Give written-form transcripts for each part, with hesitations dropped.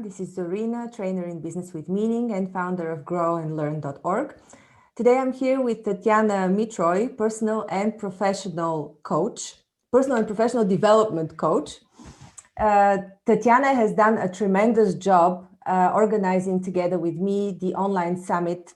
This is Zorina, trainer in business with meaning and founder of Grownlearn.org. Today I'm here with Tatiana Mitroi, personal and professional development coach. Tatiana has done a tremendous job organizing together with me the online summit,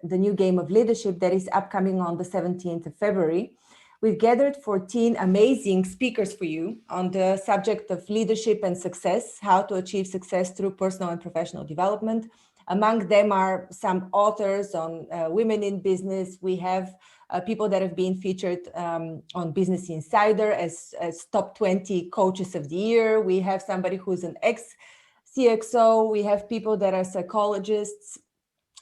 The New Game of Leadership, that is upcoming on the 17th of February. We've gathered 14 amazing speakers for you on the subject of leadership and success, how to achieve success through personal and professional development. Among them are some authors on women in business. We have people that have been featured on Business Insider as top 20 coaches of the year. We have somebody who's an ex-CXO. We have people that are psychologists,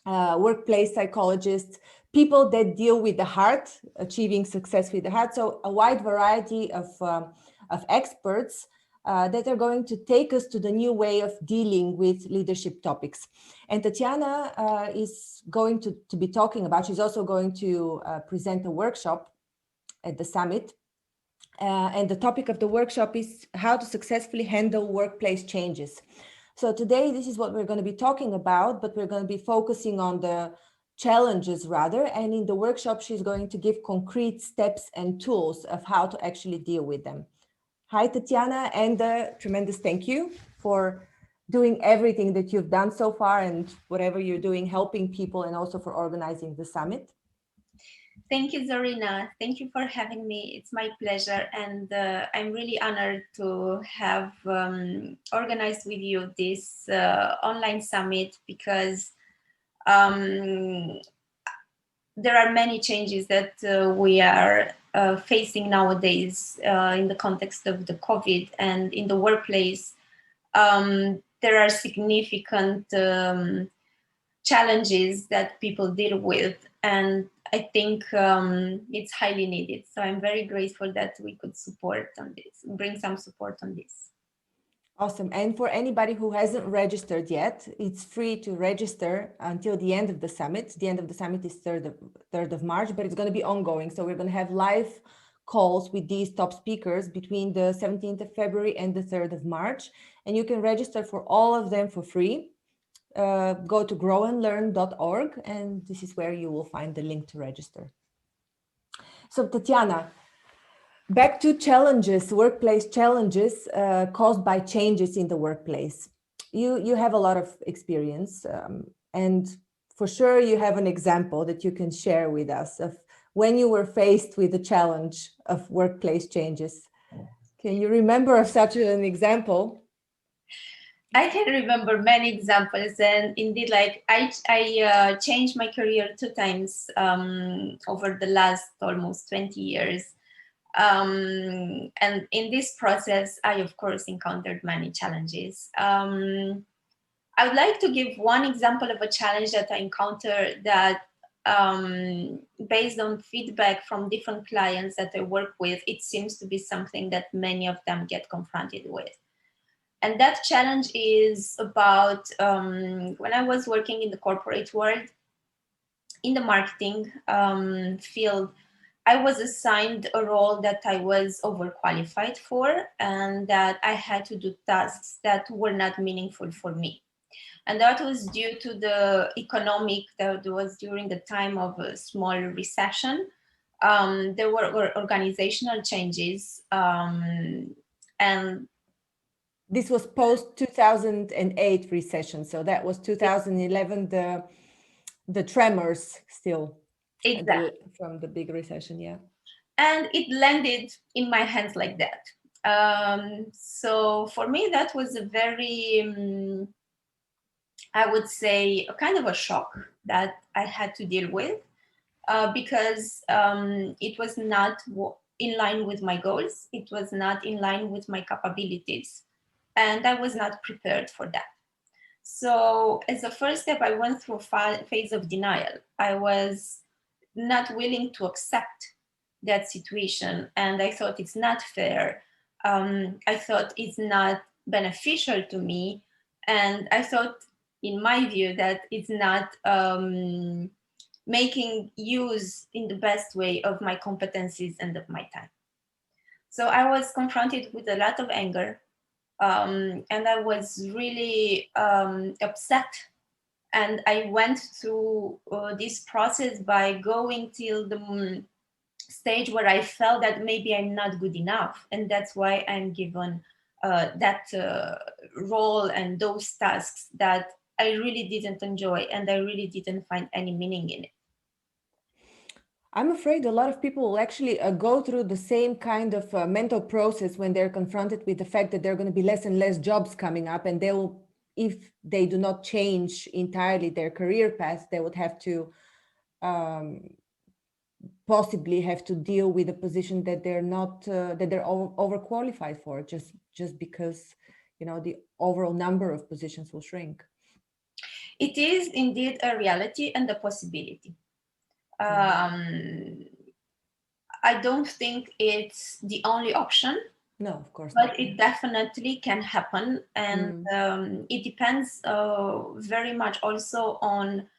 workplace psychologists, people that deal with the heart, achieving success with the heart. So a wide variety of experts that are going to take us to the new way of dealing with leadership topics. And Tatiana is going to be talking about, she's also going to present a workshop at the summit. And the topic of the workshop is how to successfully handle workplace changes. So today, this is what we're going to be talking about, but we're going to be focusing on the challenges rather. And in the workshop, she's going to give concrete steps and tools of how to actually deal with them. Hi, Tatiana, and a tremendous thank you for doing everything that you've done so far and whatever you're doing, helping people, and also for organizing the summit. Thank you, Zorina. Thank you for having me. It's my pleasure. And I'm really honored to have organized with you this online summit because there are many changes that we are facing nowadays in the context of the COVID, and in the workplace. There are significant challenges that people deal with, and I think it's highly needed. So I'm very grateful that we could support on this, bring some support on this. Awesome. And for anybody who hasn't registered yet, it's free to register until the end of the summit. The end of the summit is 3rd of March, but it's going to be ongoing. So we're going to have live calls with these top speakers between the 17th of February and the 3rd of March. And you can register for all of them for free. Go to grownlearn.org, and this is where you will find the link to register. So Tatiana, back to challenges, workplace challenges caused by changes in the workplace. You have a lot of experience, and for sure you have an example that you can share with us of when you were faced with the challenge of workplace changes. Can you remember of such an example? I can remember many examples, and indeed, like I changed my career 2 times over the last almost 20 years. And in this process, I, of course, encountered many challenges. I would like to give one example of a challenge that I encountered that, based on feedback from different clients that I work with, it seems to be something that many of them get confronted with. And that challenge is about when I was working in the corporate world, in the marketing field, I was assigned a role that I was overqualified for, and that I had to do tasks that were not meaningful for me. And that was due to the that was during the time of a small recession. There were organizational changes, and this was post 2008 recession. So that was 2011, the tremors still. Exactly. From the big recession, yeah. And it landed in my hands like that. So for me, that was a very, I would say, a kind of a shock that I had to deal with because it was not in line with my goals. It was not in line with my capabilities. And I was not prepared for that. So as a first step, I went through a phase of denial. I was not willing to accept that situation. And I thought it's not fair. I thought it's not beneficial to me. And I thought, in my view, that it's not making use in the best way of my competencies and of my time. So I was confronted with a lot of anger. And I was really upset. And I went through this process by going till the stage where I felt that maybe I'm not good enough. And that's why I'm given that role and those tasks that I really didn't enjoy and I really didn't find any meaning in it. I'm afraid a lot of people will actually go through the same kind of mental process when they're confronted with the fact that there are going to be less and less jobs coming up, and they'll, if they do not change entirely their career path, they would have to possibly have to deal with a position that they're not that they're overqualified for, just because, you know, the overall number of positions will shrink. It is indeed a reality and a possibility. I don't think it's the only option. No, of course but not. It definitely can happen, and it depends very much also on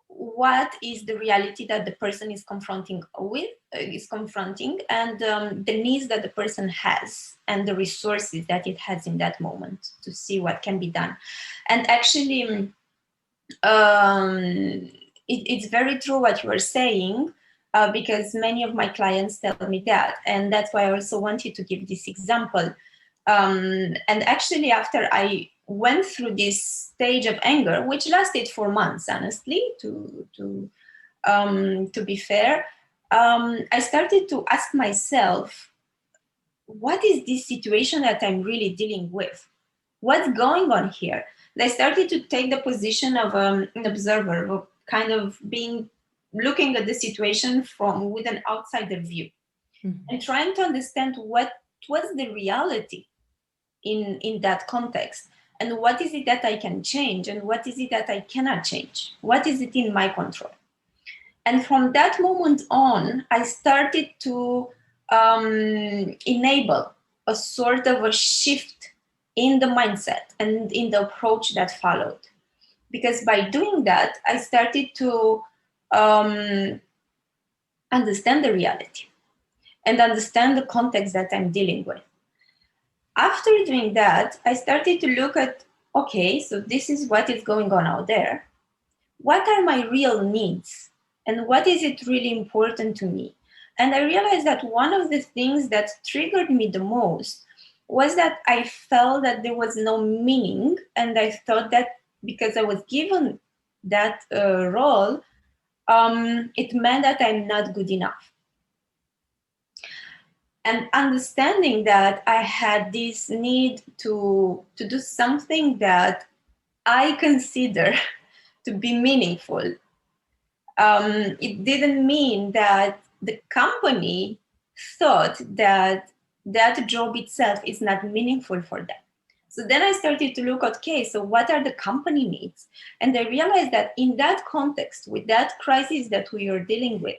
what is the reality that the person is confronting, and the needs that the person has and the resources that it has in that moment to see what can be done. And actually, it's very true what you are saying, because many of my clients tell me that, and that's why I also wanted to give this example. And actually, after I went through this stage of anger, which lasted for months, honestly, to be fair, I started to ask myself, what is this situation that I'm really dealing with? What's going on here? And I started to take the position of an observer, of kind of looking at the situation from with an outsider view, and trying to understand what was the reality in that context, and what is it that I can change, and what is it that I cannot change, what is it in my control. And from that moment on, I started to enable a sort of a shift in the mindset and in the approach that followed. Because by doing that, I started to understand the reality and understand the context that I'm dealing with. After doing that, I started to look at, okay, so this is what is going on out there. What are my real needs? And what is it really important to me? And I realized that one of the things that triggered me the most was that I felt that there was no meaning. And I thought that because I was given that role, it meant that I'm not good enough. And understanding that I had this need to do something that I consider to be meaningful. It didn't mean that the company thought that that job itself is not meaningful for them. So then I started to look at, okay, so what are the company needs? And I realized that in that context, with that crisis that we are dealing with,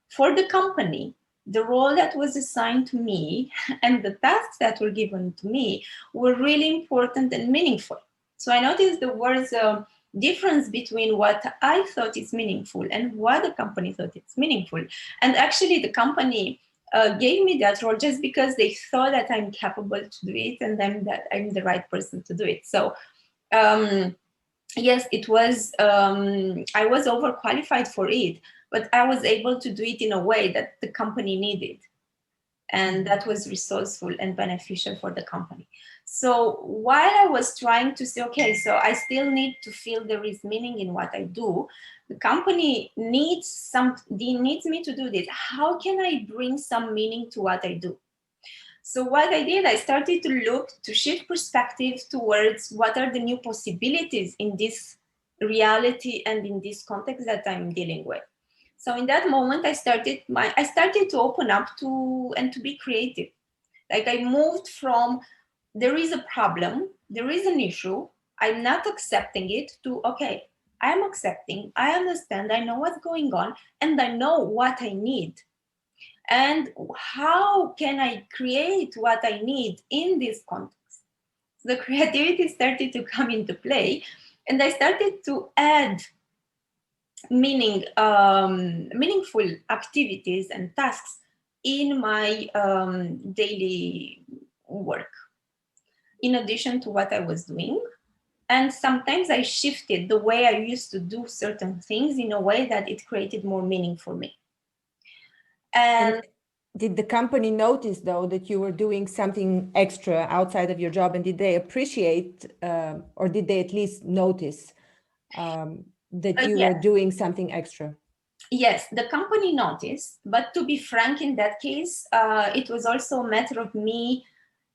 for the company, the role that was assigned to me and the tasks that were given to me were really important and meaningful. So I noticed there was a difference between what I thought is meaningful and what the company thought is meaningful. And actually, the company gave me that role just because they thought that I'm capable to do it and that I'm the right person to do it. So yes, it was, I was overqualified for it, but I was able to do it in a way that the company needed. And that was resourceful and beneficial for the company. So while I was trying to say, okay, so I still need to feel there is meaning in what I do, the company needs me to do this. How can I bring some meaning to what I do? So what I did, I started to shift perspective towards what are the new possibilities in this reality and in this context that I'm dealing with. So in that moment, I started to open up and to be creative. Like I moved from, there is a problem, there is an issue, I'm not accepting it, to, okay, I am accepting, I understand, I know what's going on, and I know what I need. And how can I create what I need in this context? So the creativity started to come into play, and I started to add meaningful activities and tasks in my daily work. in addition to what I was doing. And sometimes I shifted the way I used to do certain things in a way that it created more meaning for me. And did the company notice, though, that you were doing something extra outside of your job? And did they appreciate, or did they at least notice that you were doing something extra? Yes, the company noticed. But to be frank, in that case, it was also a matter of me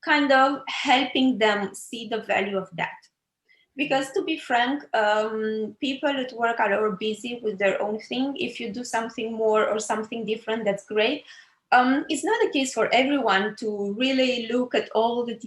kind of helping them see the value of that. Because to be frank, people at work are all busy with their own thing. If you do something more or something different, that's great. It's not the case for everyone to really look at all the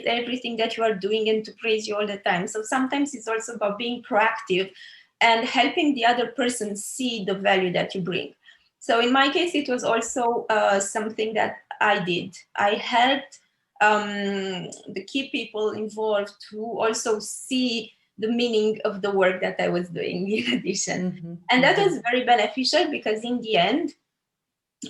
everything that you are doing and to praise you all the time. So sometimes it's also about being proactive and helping the other person see the value that you bring. So in my case, it was also something that I did. I helped the key people involved to also see the meaning of the work that I was doing in addition. And that was very beneficial because in the end,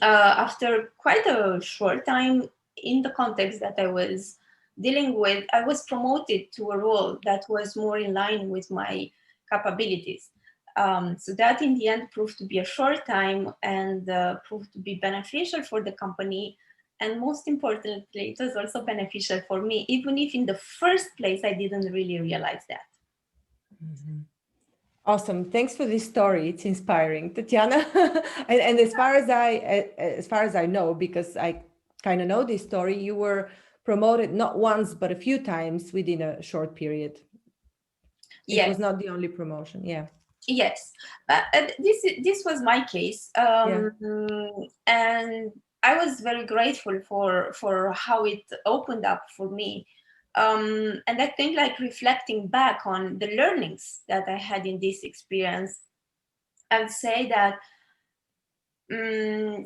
after quite a short time in the context that I was dealing with, I was promoted to a role that was more in line with my capabilities. So that in the end proved to be a short time and proved to be beneficial for the company. And most importantly, it was also beneficial for me, even if in the first place, I didn't really realize that. Awesome. Thanks for this story. It's inspiring, Tatiana. and as far as I know, because I kind of know this story, you were promoted not once, but a few times within a short period. It was not the only promotion. Yeah. Yes, but this was my case, and I was very grateful for how it opened up for me. And I think, like, reflecting back on the learnings that I had in this experience, I would say that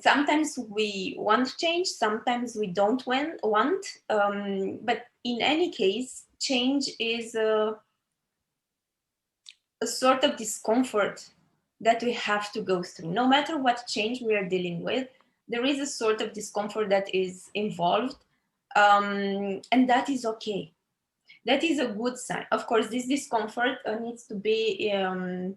sometimes we want change, sometimes we don't want. But in any case, change is a sort of discomfort that we have to go through. No matter what change we are dealing with, there is a sort of discomfort that is involved, and that is okay. That is a good sign. Of course, this discomfort needs to be in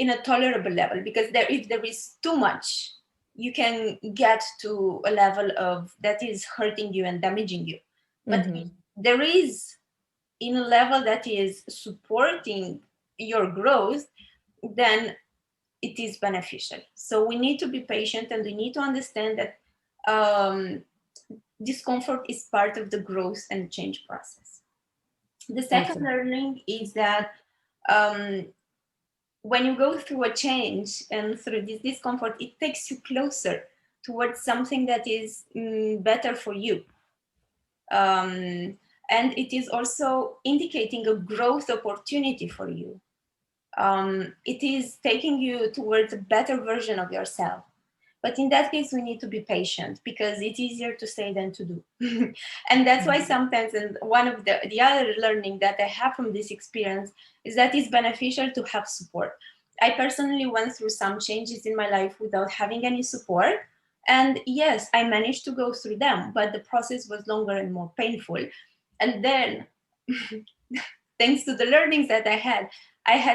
a tolerable level, because if there is too much, you can get to a level of that is hurting you and damaging you. But if there is in a level that is supporting your growth, then it is beneficial. So we need to be patient, and we need to understand that discomfort is part of the growth and change process. The second learning is that when you go through a change and through this discomfort, it takes you closer towards something that is better for you. And it is also indicating a growth opportunity for you. It is taking you towards a better version of yourself. But in that case, we need to be patient, because it's easier to say than to do. And that's why sometimes, and one of the other learning that I have from this experience is that it's beneficial to have support. I personally went through some changes in my life without having any support. And yes, I managed to go through them, but the process was longer and more painful. And then, thanks to the learnings that I had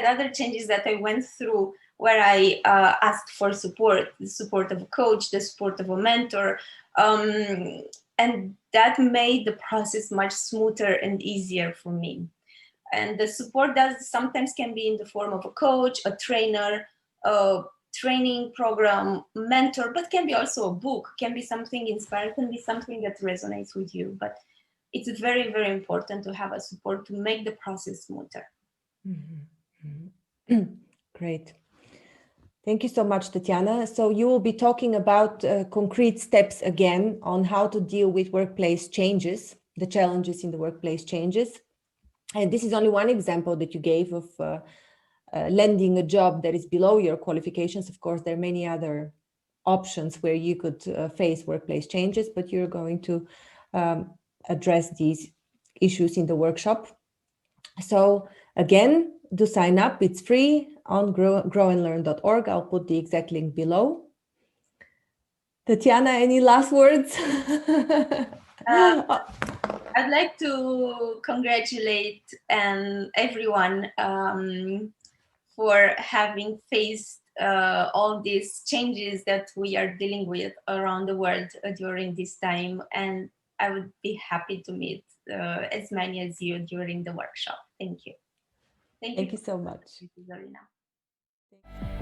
other changes that I went through where I asked for support, the support of a coach, the support of a mentor. And that made the process much smoother and easier for me. And the support does sometimes can be in the form of a coach, a trainer, a training program, mentor, but can be also a book, can be something inspiring, can be something that resonates with you. But it's very, very important to have a support to make the process smoother. Great. Thank you so much, Tatiana. So you will be talking about concrete steps again on how to deal with workplace changes, the challenges in the workplace changes. And this is only one example that you gave of landing a job that is below your qualifications. Of course, there are many other options where you could face workplace changes, but you're going to address these issues in the workshop. So again, do sign up. It's free on grownlearn.org. I'll put the exact link below. Tatiana, any last words? I I'd like to congratulate everyone for having faced all these changes that we are dealing with around the world during this time. And I would be happy to meet as many as you during the workshop. Thank you. Thank you so much. Thank you, Zarina.